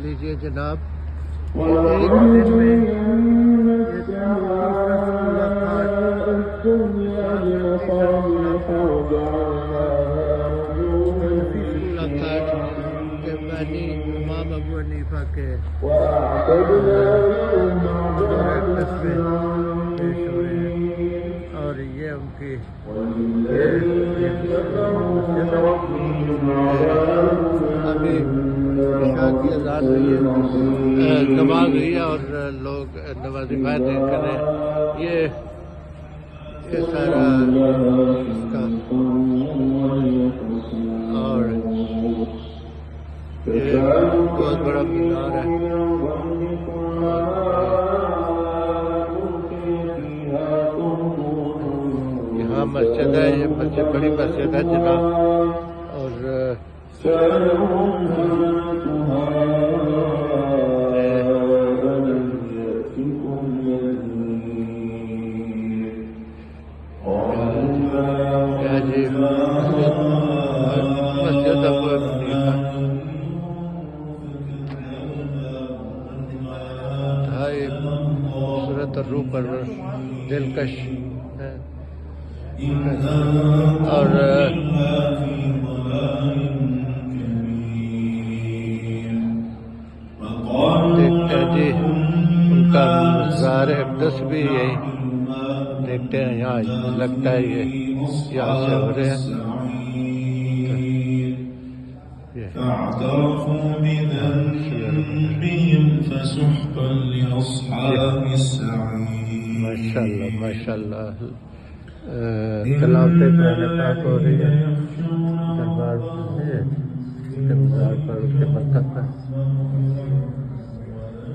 لیجیے جناب، ایک دن میں کے بانی امام ابو حنیفہ کے تصویر پیش ہو رہے ہیں، اور یہ ان کی ابھی عشاء کی اذان ہوئی ہے، نماز ہوئی ہے اور لوگ نماز باہر نہیں کر رہے ہیں۔ یہ سارا اس کا اور یہ بہت بڑا مینار ہے، یہاں مسجد ہے، یہ مسجد بڑی مسجد ہے جناب، اور مسجد ابو حنیفہ صورت الروح پرور دلکش ہے، اور دیکھتے ہیں جی ان کا مزار اقدس بھی یہی دیکھتے ہیں، یہاں لگتا ہے یہ یہاں سے ہو رہے ہیں۔ فاعترفوا بذنبهم فسحقا لأصحاب السعير۔ ماشاء اللہ ماشاء اللہ، تلاوت قرآن پاک ہو رہی ہے دربار کے مزار پر، اس کے برکت پر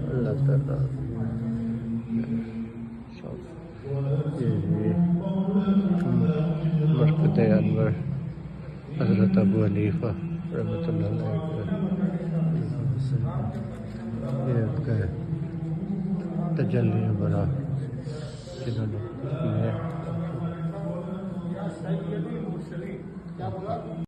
اللہ تعالیٰ مرکز انور حضرت ابو حنیفہ رحمۃ اللہ علیہ، یہ ان کا تجلی بڑا جنہوں نے کی ہے۔